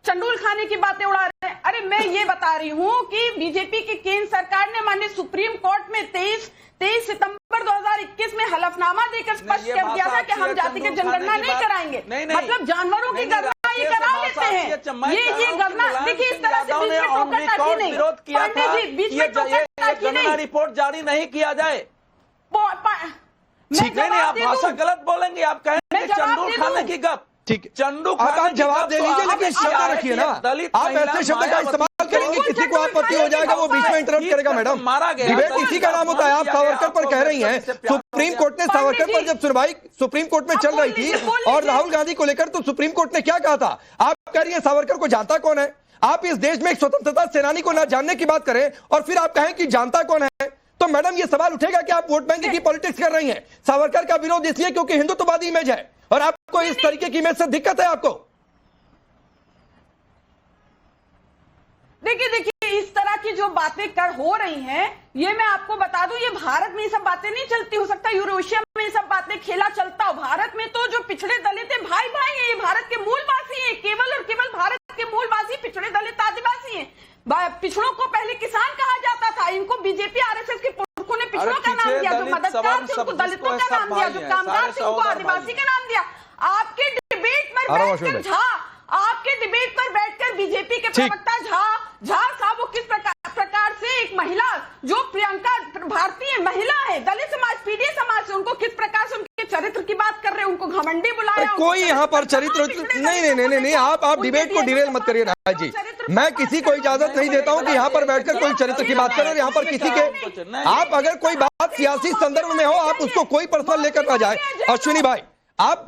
चंडूल खाने की बातें उड़ा रहे हैं। अरे मैं ये बता रही हूं कि बीजेपी की केंद्र सरकार ने माननीय सुप्रीम कोर्ट में 23 सितंबर 2021 में हलफनामा देकर स्पष्ट कर दिया था कि हम जाति की जनगणना नहीं कराएंगे। मतलब जानवरों की गणना ये करा लेते हैं, ये गणना देखिए इस तरह से बीच में टोकन नहीं, विरोध किया था बीच में टोकन रिपोर्ट जारी नहीं किया जाए। नहीं, आप भाषा गलत बोलेंगे, आप कहेंगे चंडूल खाने की गप। ठीक, चंडू आप जवाब दे लीजिए, लेकिन शब्द रखिए ना। आप ऐसे शब्द का इस्तेमाल करेंगे, किसी को आपत्ति हो जाएगा, वो बीच में इंटरप्ट करेगा। मैडम, डिबेट इसी का नाम होता है। आप सावरकर पर कह रही हैं, सुप्रीम कोर्ट ने सावरकर पर जब सुनवाई सुप्रीम कोर्ट में चल रही थी और राहुल गांधी को लेकर, तो सुप्रीम कोर्ट ने क्या कहा था? आप कह रही है सावरकर को जानता कौन है? आप इस देश में एक स्वतंत्रता सेनानी को ना जानने की बात करें और फिर आप कहें कि जानता कौन है, तो मैडम ये सवाल उठेगा कि आप वोट बैंक की पॉलिटिक्स कर रही हैं। सावरकर का विरोध इसलिए क्योंकि हिंदुत्ववादी इमेज है और आपको इस तरीके की इमेज से दिक्कत है आपको। देखिए इस तरह की जो बातें हो रही हैं, ये मैं आपको बता दूं, ये भारत में ये सब बातें नहीं चलती। हो सकता है यूरोशिया में ये सब बातें खेला चलता हो, भारत में तो जो पिछड़े दलित है भाई हैं, ये भारत के मूलवासी हैं, केवल और केवल भारत के मूलवासी पिछड़े दलित आदिवासी हैं। पिछड़ों को पहले किसान कहा जाता था, इनको बीजेपी आरएसएस के पुरखों ने पिछड़ों का नाम दिया, जो मददगार थे उनको दलितों का नाम दिया, जो कामगार थे उनको आदिवासी का नाम दिया। आपके डिबेट पर बैठकर बीजेपी के प्रवक्ता झा साहब वो किस प्रकार से एक महिला जो प्रियंका भारतीय महिला है, दलित समाज, पीडीए समाज से, उनको किस प्रकार से उनके चरित्र की बात कर रहे हैं, उनको घमंडी बुलाया। कोई यहाँ पर चरित्र नहीं, आप डिबेट को डिरेल मत करिए राज जी। मैं किसी को इजाजत नहीं देता हूँ कि यहाँ पर बैठकर कोई चरित्र की बात करें। यहाँ पर किसी के, आप अगर कोई बात सियासी संदर्भ में हो, आप उसको कोई पर्सनल लेकर ना जाए। अश्विनी भाई, आप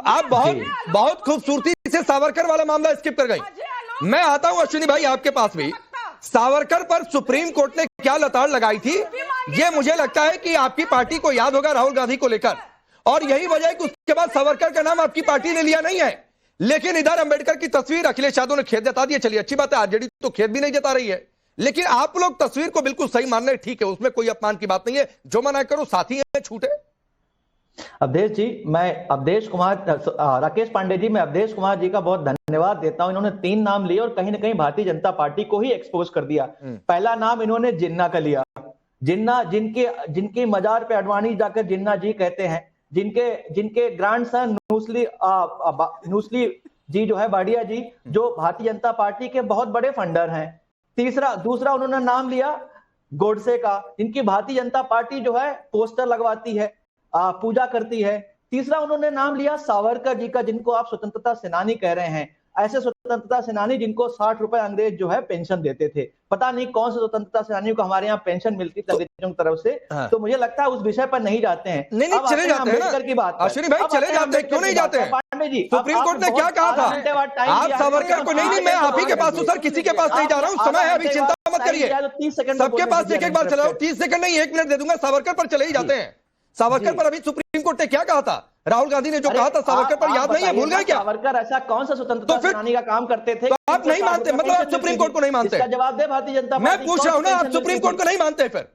बहुत खूबसूरती से सावरकर वाला मामला स्किप कर गई। मैं आता हूं अश्विनी भाई आपके पास भी। सावरकर पर सुप्रीम कोर्ट ने क्या लताड़ लगाई थी, ये मुझे लगता है कि आपकी पार्टी को याद होगा, राहुल गांधी को लेकर। और यही वजह है कि उसके बाद सावरकर का नाम आपकी पार्टी ने लिया नहीं है। लेकिन इधर अंबेडकर की तस्वीर अखिलेश यादव ने खेत जता दी है। चलिए अच्छी बात है, आरजेडी तो खेत भी नहीं जता रही है, लेकिन आप लोग तस्वीर को बिल्कुल सही मान रहे हैं, ठीक है, उसमें कोई अपमान की बात नहीं है, जो मना करो साथी है, छूटे। अवधेश जी, मैं अवधेश कुमार, राकेश पांडे जी, मैं अवधेश कुमार जी का बहुत धन्यवाद देता हूं। इन्होंने 3 नाम लिए और कहीं ना कहीं भारतीय जनता पार्टी को ही एक्सपोज कर दिया। पहला नाम इन्होंने जिन्ना का लिया, जिन्ना जिनके मजार पे अडवाणी जाकर जिन्ना जी कहते हैं, जिनके ग्रैंडसन नूसली जी जो है बाडिया जी, जो भारतीय जनता पार्टी के बहुत बड़े फंडर हैं। दूसरा उन्होंने नाम लिया गोडसे का, जिनकी भारतीय जनता पार्टी जो है पोस्टर लगवाती है, पूजा करती है। तीसरा उन्होंने नाम लिया सावरकर जी का, जिनको आप स्वतंत्रता सेनानी कह रहे हैं। ऐसे स्वतंत्रता सेनानी जिनको 60 रुपए अंग्रेज जो है पेंशन देते थे। पता नहीं कौन से स्वतंत्रता सेनानियों को हमारे यहाँ पेंशन मिलती थी अंग्रेजों की तरफ से। तो मुझे लगता है उस विषय पर नहीं जाते हैं। नहीं चले जाते हैं ना, की बात अश्विनी भाई चले जाते हैं, क्यों नहीं जाते हैं? पांडे जी, सुप्रीम कोर्ट ने क्या कहा था? आप सावरकर को नहीं, मैं आप ही के पास हूं सर, किसी के पास नहीं जा रहा हूं, समय है अभी, चिंता मत करिए। 30 सेकंड सबके पास एक बार चलाओ, 30 सेकंड नहीं 1 मिनट दे दूंगा। सावरकर पर चले ही जाते हैं। सावरकर पर अभी सुप्रीम कोर्ट ने क्या कहा था? राहुल गांधी ने जो कहा था सावरकर पर, याद नहीं है? भूल गए क्या? सावरकर ऐसा कौन सा स्वतंत्रता सेनानी का काम करते थे? तो आप नहीं मानते, मतलब आप सुप्रीम कोर्ट को नहीं मानते? इसका जवाब दे भारतीय जनता पार्टी। मैं पूछ रहा हूं ना, आप सुप्रीम कोर्ट को नहीं मानते फिर?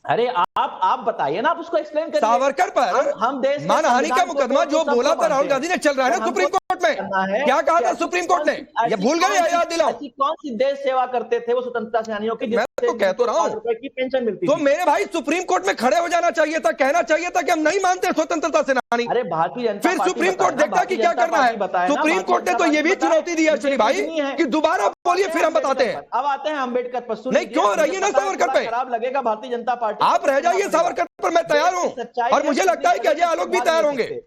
अरे आप बताइए ना, आप उसको एक्सप्लेन करिए। सावरकर पर हम देश मानहानि का मुकदमा जो बोला था राहुल गांधी ने, चल रहा है ना सुप्रीम कोर्ट में? क्या कहा था सुप्रीम कोर्ट ने? ये भूल गए या याद दिलाओ? कौन सी देश सेवा करते थे वो स्वतंत्रता सेनानियों की? मैं तो कह तो रहा हूं की पेंशन मिलती तो मेरे भाई सुप्रीम कोर्ट में खड़े हो जाना चाहिए था, कहना चाहिए था कि हम नहीं मानते स्वतंत्रता सेनानी। अरे भारतीय जनता फिर सुप्रीम कोर्ट देखता कि क्या करना है। सुप्रीम कोर्ट ने तो ये भी चुनौती दी है अश्विनी भाई कि दोबारा बोलिए, फिर हम बताते हैं। अब आते हैं अंबेडकर पर। नहीं, क्यों रहिए ना सावरकर पे, खराब लगेगा भारतीय जनता पार्टी। आप रह जाइए सावरकर पर, मैं तैयार हूं, और मुझे लगता है कि अजय आलोक भी तैयार होंगे।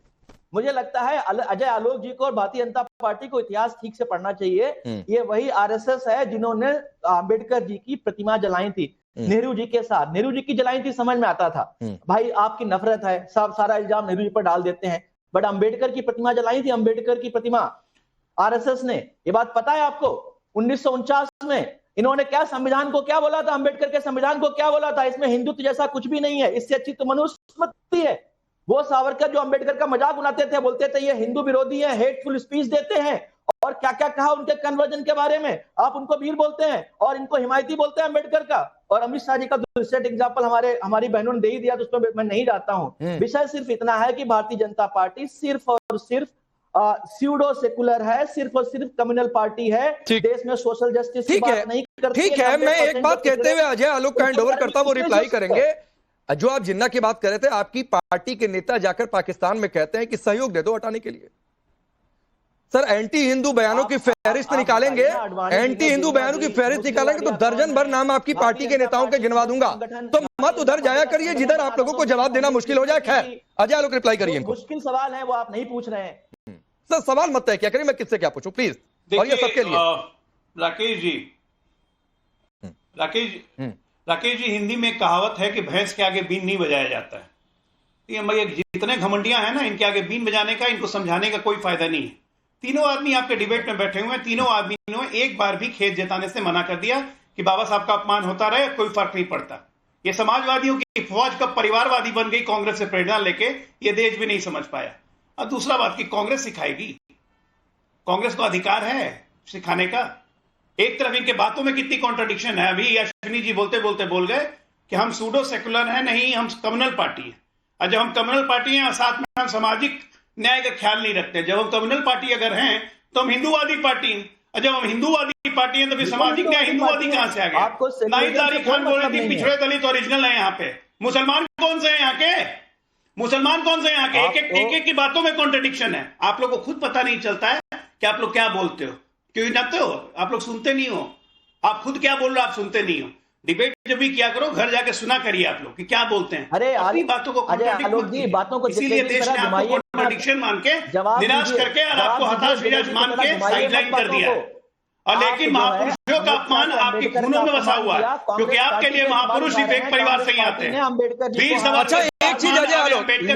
मुझे लगता है अजय आलोक जी को और भारतीय जनता पार्टी को इतिहास ठीक से पढ़ना चाहिए। ये वही आरएसएस है जिन्होंने अंबेडकर जी की प्रतिमा जलाई थी नेहरू जी के साथ। नेहरू जी की जलाई थी, समझ में आता था भाई आपकी नफरत है, सब सारा इल्जाम नेहरू जी पर डाल देते हैं, बट अंबेडकर की प्रतिमा जलाई थी, अंबेडकर की प्रतिमा आरएसएस ने। ये बात पता है आपको? 1949 में इन्होंने क्या संविधान को क्या बोला था? अंबेडकर के संविधान को क्या बोला था? इसमें हिंदुत्व जैसा कुछ भी नहीं है, इससे अच्छी तो मनुस्मृति है। वो सावरकर जो अंबेडकर का मजाक उड़ाते थे, बोलते थे ये हिंदू विरोधी है, हेटफुल स्पीच देते हैं, और क्या क्या कहा उनके कन्वर्जन के बारे में। आप उनको वीर बोलते हैं और इनको हिमायती बोलते हैं अम्बेडकर का। और अमित शाह जी का दूसरा एग्जाम्पल हमारी बहनों ने दे ही दिया, तो उसमें मैं नहीं जाता हूं। विषय सिर्फ इतना है कि भारतीय जनता पार्टी सिर्फ और सिर्फ स्यूडो सेकुलर है, सिर्फ और सिर्फ कम्युनल पार्टी है, देश में सोशल जस्टिस की बात नहीं करती। ठीक है, मैं एक बात कहते हुए अजय आलोक का हैंडओवर करता हूं, वो रिप्लाई करेंगे। जो आप जिन्ना की बात कर रहे थे, आपकी पार्टी के नेता जाकर पाकिस्तान में कहते हैं कि सहयोग दे दो हटाने के लिए। सर एंटी हिंदू बयानों की फहरिस्त निकालेंगे, एंटी हिंदू बयानों की फहरिस्त निकालेंगे तो दर्जन भर नाम आपकी पार्टी के नेताओं के गिनवा दूंगा। तो मत उधर जाया करिए जिधर आप लोगों को जवाब देना मुश्किल हो जाए। खैर अजय आलोक रिप्लाई करिए। मुश्किल सवाल है वो आप नहीं पूछ रहे हैं सर, सवाल मत तय क्या करिए, मैं किससे क्या पूछूं प्लीज, और ये सबके लिए। राकेश जी, हिंदी में कहावत है कि भैंस के आगे बीन नहीं बजाया जाता है। ये जितने घमंडियां हैं ना, इनके आगे बीन बजाने का, इनको समझाने का कोई फायदा नहीं है। तीनों आदमी आपके डिबेट में बैठे हुए हैं, तीनों आदमियों ने एक बार भी खेत जताने से मना कर दिया कि बाबा साहब का अपमान होता रहे, कोई फर्क नहीं पड़ता। ये समाजवादियों की फौज कब परिवारवादी बन गई कांग्रेस से प्रेरणा लेके, ये देश भी नहीं समझ पाया। और दूसरा बात कि कांग्रेस सिखाएगी, कांग्रेस को अधिकार है सिखाने का। एक तरफ इनके बातों में कितनी कॉन्ट्रडिक्शन है। अभी अश्विनी जी बोलते बोलते बोल गए कि हम सूडो सेकुलर हैं, नहीं हम कम्युनल पार्टी हैं। और जब हम कम्युनल पार्टी हैं, साथ में हम सामाजिक न्याय का ख्याल नहीं रखते। जब हम कम्युनल पार्टी अगर हैं तो हम हिंदूवादी पार्टी हैं, और जब हम हिंदूवादी पार्टी हैं तो फिर सामाजिक न्याय हिंदूवादी कहां से आ गया? नाहिद तारिक खान बोल रही थी पिछड़े दलित ओरिजिनल है यहाँ पे। मुसलमान कौन से हैं यहाँ के? मुसलमान कौन से यहाँ के? एक की बातों में कॉन्ट्रडिक्शन है। आप लोग को खुद पता नहीं चलता है कि आप लोग क्या बोलते हो। क्यों जानते हो? आप लोग सुनते नहीं हो। आप खुद क्या बोल रहे हो आप सुनते नहीं हो। डिबेट जब भी किया करो, घर जाके सुना करिए आप लोग कि क्या बोलते हैं। अरे अपनी बातों को इसीलिए देश ने आपको कॉन्ट्रडिक्शन मान के निराश करके और आपको हताश विराज मान के साइडलाइन कर दिया। और लेकिन महापुरुषों का अपमान आपके खूनों में बसा हुआ है, क्योंकि आपके लिए महापुरुष सिर्फ एक परिवार से ही आते हैं। अच्छा एक चीज अजय आलोक, एक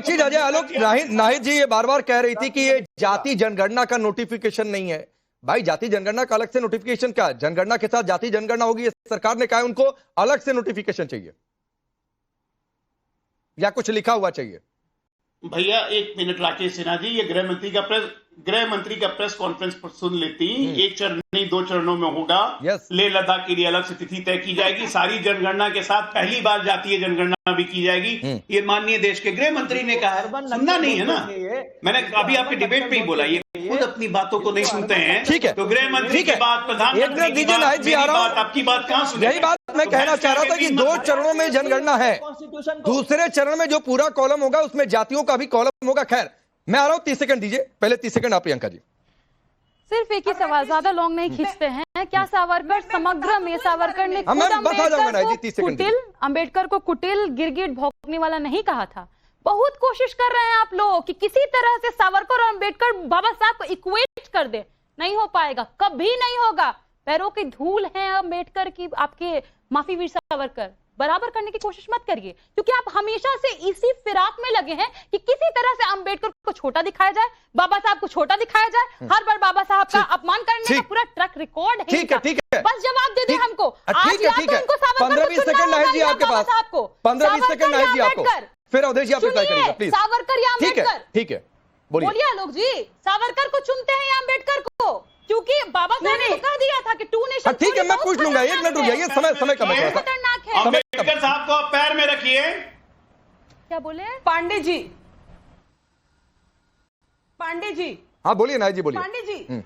चीज अजय आलोक, नाहिद जी ये बार बार कह रही थी कि ये जाति जनगणना का नोटिफिकेशन नहीं है। भाई जाति जनगणना का अलग से नोटिफिकेशन क्या? जनगणना के साथ जाति जनगणना होगी, ये सरकार ने कहा है उनको अलग से नोटिफिकेशन चाहिए या कुछ लिखा हुआ चाहिए? भैया एक मिनट राकेश सिन्हा जी, ये गृह मंत्री का प्रेस कॉन्फ्रेंस सुन लेती। एक चरण नहीं 2 चरणों में होगा। लेह लद्दाख के लिए अलग से तिथि तय की जाएगी। सारी जनगणना के साथ पहली बार जातीय जनगणना भी की जाएगी। ये माननीय देश के गृह मंत्री ने कहा है, सुनना नहीं है ना। मैंने अभी आपके डिबेट में ही बोला, ये खुद अपनी बातों को नहीं सुनते हैं। ठीक है, तो गृह मंत्री की बात, प्रधानमंत्री की बात, मेरी बात, आपकी बात कहाँ सुने? यही बात मैं कहना चाह रहा था कि 2 चरणों में जनगणना है। दूसरे चरण में जो पूरा कॉलम होगा उसमें जातियों का भी कॉलम होगा। खैर, मैं आ रहा हूं, 30 सेकंड दीजिए, पहले 30 सेकंड आप प्रियंका जी। सिर्फ एक ही सवाल, ज्यादा लॉन्ग नहीं खींचते हैं। क्या सावरकर समग्र में सावरकर ने अम्बेडकर को कुटिल गिरगिट भौंकने वाला नहीं कहा था? बहुत कोशिश कर रहे हैं आप लोग कि किसी तरह से सावरकर और अम्बेडकर बाबा साहब को इक्वेट कर दे। नहीं हो पाएगा, कभी नहीं होगा। पैरों की धूल है अम्बेडकर की, आपके माफी वीर सावरकर, बराबर करने की कोशिश मत करिए, क्योंकि आप हमेशा से इसी फिराक में लगे हैं कि किसी तरह से अम्बेडकर को छोटा दिखाया जाए, बाबा साहब को छोटा दिखाया जाए। हर बार बाबा साहब का अपमान करने का पूरा ट्रैक रिकॉर्ड है। ठीक है, ठीक है, बस जवाब दे दें हमको। ठीक है, ठीक है, 15-20 सेकंड नाहिद जी आपके पास, 15-20 सेकंड नाहिद जी आपको, फिर अवधेश जी आप रिप्लाई करिएगा प्लीज। सावरकर या अम्बेडकर? ठीक है, बोलिए आलोक जी। सावरकर को चुनते हैं या अम्बेडकर को? क्योंकि बाबा साहब ने कह दिया था कि 2 नेशन। ठीक है, मैं पूछ लूंगा, 1 मिनट रुक जाइए, समय कम है। खतरनाक है। अम्बेडकर साहब को आप पैर में रखिए। क्या बोले पांडे जी? पांडे जी, हाँ बोलिए नाहिद जी, बोलिए। पांडे जी,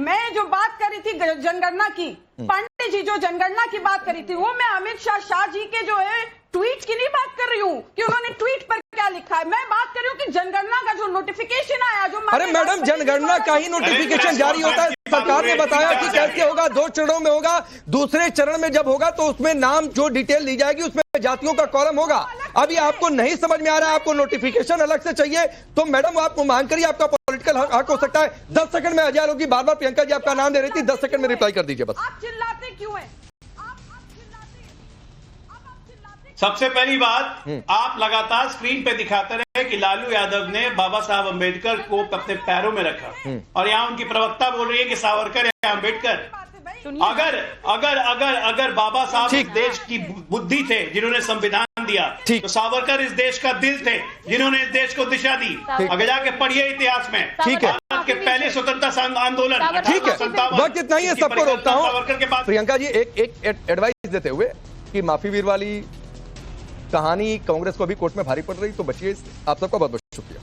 मैं जो बात कर रही थी जनगणना की, पांडे जी जो जनगणना की बात करी थी, वो मैं अमित शाह जी के जो है ट्वीट की नहीं बात कर रही हूँ कि उन्होंने ट्वीट पर क्या लिखा है। मैं बात कर रही हूँ कि जनगणना का जो नोटिफिकेशन आया, जो अरे मैडम, जनगणना का ही नोटिफिकेशन जारी होता है। सरकार ने बताया कि कैसे होगा, 2 चरणों में होगा। दूसरे चरण में जब होगा तो उसमें नाम जो डिटेल दी जाएगी उसमें जातियों का कॉलम होगा। अभी आपको नहीं समझ में आ रहा है, आपको नोटिफिकेशन अलग से चाहिए, तो मैडम आपको मांग करिए, आपका पॉलिटिकल हक हो सकता है। 10 सेकंड में अजय आलोक जी बार प्रियंका जी आपका नाम दे रही थी, 10 सेकंड में रिप्लाई कर दीजिए बस। आप चिल्लाते क्यों हैं? सबसे पहली बात, आप लगातार स्क्रीन पे दिखाते रहे कि लालू यादव ने बाबा साहब अम्बेडकर को अपने पैरों में रखा, और यहाँ उनकी प्रवक्ता बोल रही है कि सावरकर या अम्बेडकर। अगर बाबा साहब इस देश की बुद्धि थे जिन्होंने संविधान दिया, तो सावरकर इस देश का दिल थे जिन्होंने इस देश को दिशा दी। अगर जाके पढ़िए इतिहास में, ठीक है, भारत के पहले स्वतंत्रता आंदोलन। ठीक है, वक्त इतना ही है, सबको रोकता हूँ। प्रियंका जी एक एडवाइस देते हुए कि माफी वीर वाली कहानी कांग्रेस को भी कोर्ट में भारी पड़ रही, तो बचिए। आप सबका बहुत बहुत शुक्रिया।